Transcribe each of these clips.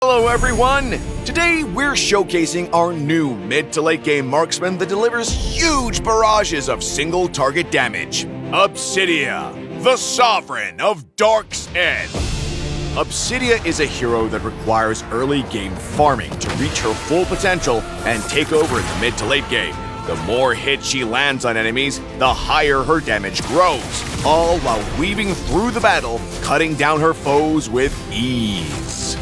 Hello everyone! Today we're showcasing our new mid to late game marksman that delivers huge barrages of single target damage. OBSIDIA, the Sovereign of Dark's End. OBSIDIA is a hero that requires early game farming to reach her full potential and take over in the mid to late game. The more hits she lands on enemies, the higher her damage grows, all while weaving through the battle, cutting down her foes with ease.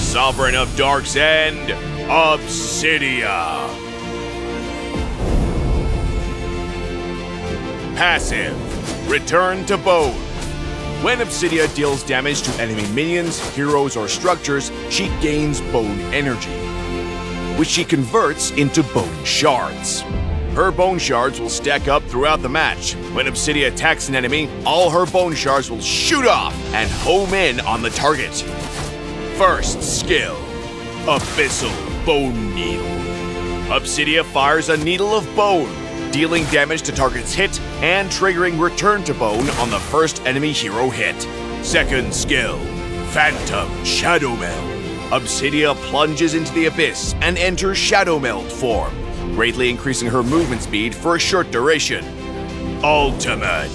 Sovereign of Dark's End, OBSIDIA. Passive, Return to Bone. When OBSIDIA deals damage to enemy minions, heroes, or structures, she gains bone energy, which she converts into bone shards. Her bone shards will stack up throughout the match. When OBSIDIA attacks an enemy, all her bone shards will shoot off and home in on the target. First skill, Abyssal Bone Needle. OBSIDIA fires a needle of bone, dealing damage to target's hit and triggering Return to Bone on the first enemy hero hit. Second skill, Phantom Shadow Meld. OBSIDIA plunges into the abyss and enters Shadow Meld form, greatly increasing her movement speed for a short duration. Ultimate,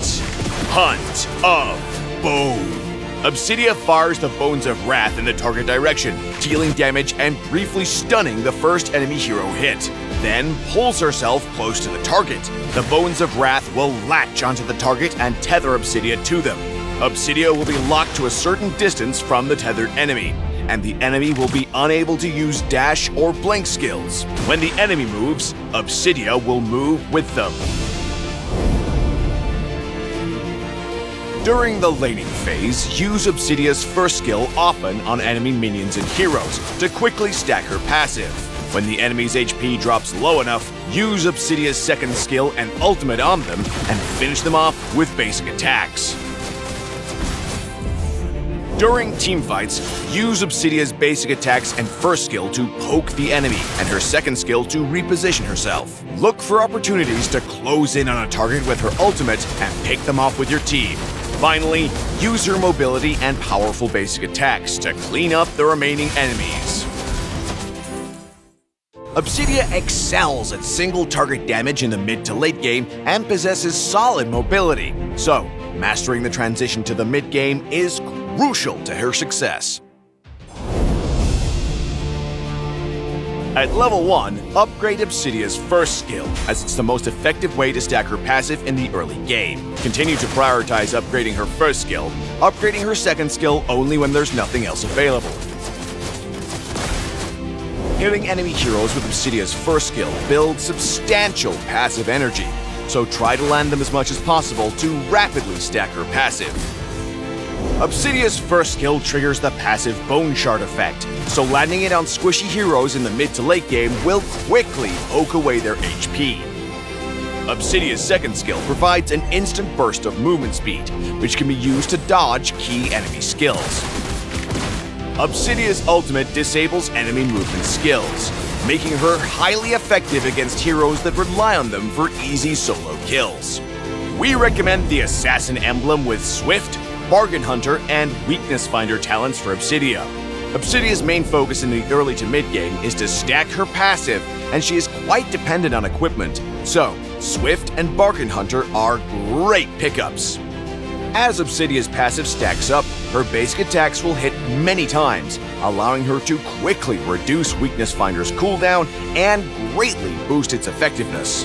Hunt of Bone. OBSIDIA fires the Bones of Wrath in the target direction, dealing damage and briefly stunning the first enemy hero hit. Then pulls herself close to the target. The Bones of Wrath will latch onto the target and tether OBSIDIA to them. OBSIDIA will be locked to a certain distance from the tethered enemy, and the enemy will be unable to use dash or blink skills. When the enemy moves, OBSIDIA will move with them. During the laning phase, use OBSIDIA's first skill often on enemy minions and heroes to quickly stack her passive. When the enemy's HP drops low enough, use OBSIDIA's second skill and ultimate on them and finish them off with basic attacks. During teamfights, use OBSIDIA's basic attacks and first skill to poke the enemy, and her second skill to reposition herself. Look for opportunities to close in on a target with her ultimate and pick them off with your team. Finally, use her mobility and powerful basic attacks to clean up the remaining enemies. OBSIDIA excels at single target damage in the mid to late game and possesses solid mobility, so mastering the transition to the mid game is crucial to her success. At level 1, upgrade OBSIDIA's first skill, as it's the most effective way to stack her passive in the early game. Continue to prioritize upgrading her first skill, upgrading her second skill only when there's nothing else available. Hitting enemy heroes with OBSIDIA's first skill builds substantial passive energy, so try to land them as much as possible to rapidly stack her passive. OBSIDIA's first skill triggers the passive Bone Shard effect, so landing it on squishy heroes in the mid to late game will quickly poke away their HP. OBSIDIA's second skill provides an instant burst of movement speed, which can be used to dodge key enemy skills. OBSIDIA's ultimate disables enemy movement skills, making her highly effective against heroes that rely on them for easy solo kills. We recommend the Assassin emblem with Swift, Bargain Hunter, and Weakness Finder talents for OBSIDIA. OBSIDIA's main focus in the early to mid game is to stack her passive, and she is quite dependent on equipment, so Swift and Bargain Hunter are great pickups. As OBSIDIA's passive stacks up, her basic attacks will hit many times, allowing her to quickly reduce Weakness Finder's cooldown and greatly boost its effectiveness.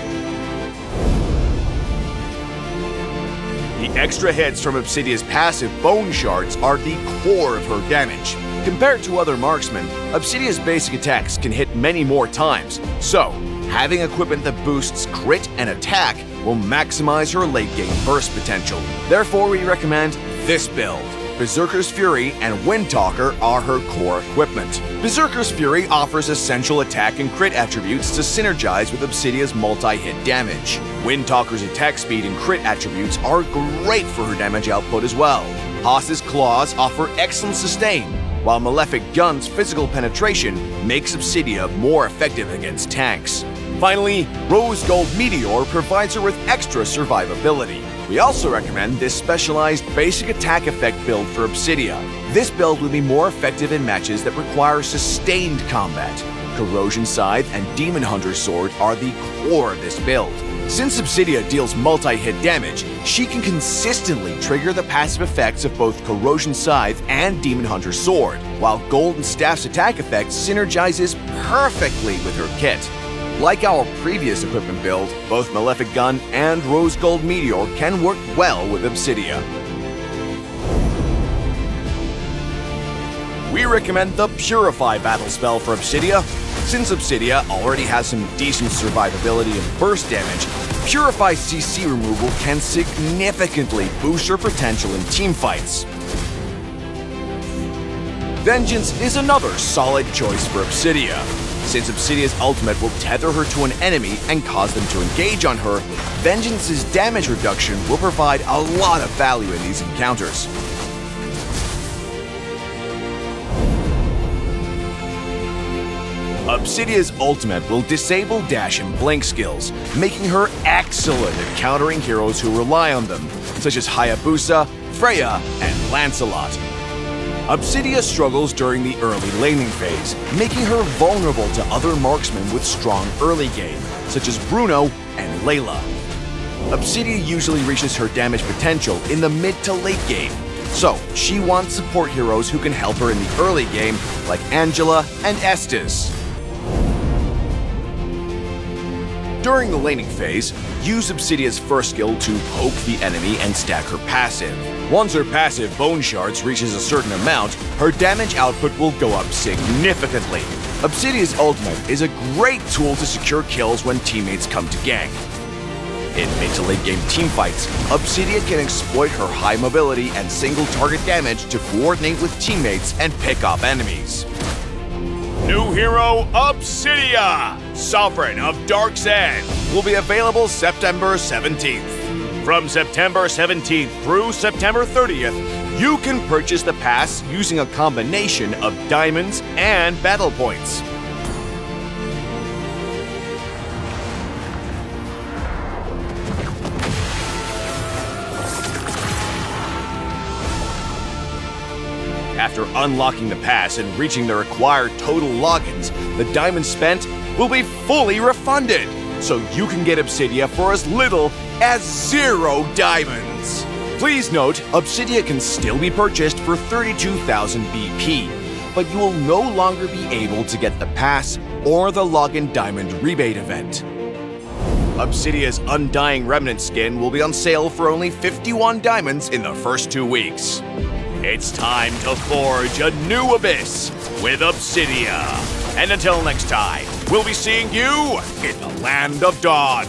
The extra hits from OBSIDIA's passive Bone Shards are the core of her damage. Compared to other marksmen, OBSIDIA's basic attacks can hit many more times, so having equipment that boosts crit and attack will maximize her late game burst potential. Therefore, we recommend this build. Berserker's Fury and Windtalker are her core equipment. Berserker's Fury offers essential attack and crit attributes to synergize with OBSIDIA's multi-hit damage. Windtalker's attack speed and crit attributes are great for her damage output as well. Haas's Claws offer excellent sustain, while Malefic Gun's physical penetration makes OBSIDIA more effective against tanks. Finally, Rose Gold Meteor provides her with extra survivability. We also recommend this specialized basic attack effect build for Obsidia. This build will be more effective in matches that require sustained combat. Corrosion Scythe and Demon Hunter Sword are the core of this build. Since Obsidia deals multi-hit damage, she can consistently trigger the passive effects of both Corrosion Scythe and Demon Hunter Sword, while Golden Staff's attack effect synergizes perfectly with her kit. Like our previous equipment build, both Malefic Gun and Rose Gold Meteor can work well with Obsidia. We recommend the Purify battle spell for Obsidia. Since Obsidia already has some decent survivability and burst damage, Purify CC removal can significantly boost her potential in teamfights. Vengeance is another solid choice for Obsidia. Since Obsidia's ultimate will tether her to an enemy and cause them to engage on her, Vengeance's damage reduction will provide a lot of value in these encounters. Obsidia's ultimate will disable dash and blink skills, making her excellent at countering heroes who rely on them, such as Hayabusa, Freya, and Lancelot. Obsidia struggles during the early laning phase, making her vulnerable to other marksmen with strong early game, such as Bruno and Layla. Obsidia usually reaches her damage potential in the mid to late game, so she wants support heroes who can help her in the early game, like Angela and Estes. During the laning phase, use Obsidia's first skill to poke the enemy and stack her passive. Once her passive Bone Shards reaches a certain amount, her damage output will go up significantly. Obsidia's ultimate is a great tool to secure kills when teammates come to gank. In mid to late game teamfights, Obsidia can exploit her high mobility and single target damage to coordinate with teammates and pick off enemies. New hero Obsidia, Sovereign of Dark's End, will be available September 17th. From September 17th through September 30th, you can purchase the pass using a combination of diamonds and battle points. After unlocking the pass and reaching the required total logins, the diamonds spent will be fully refunded, so you can get Obsidia for as little as 0 diamonds. Please note, Obsidia can still be purchased for 32,000 BP, but you will no longer be able to get the pass or the login diamond rebate event. Obsidia's Undying Remnant skin will be on sale for only 51 diamonds in the first 2 weeks. It's time to forge a new abyss with Obsidia. And until next time, we'll be seeing you in the Land of Dawn.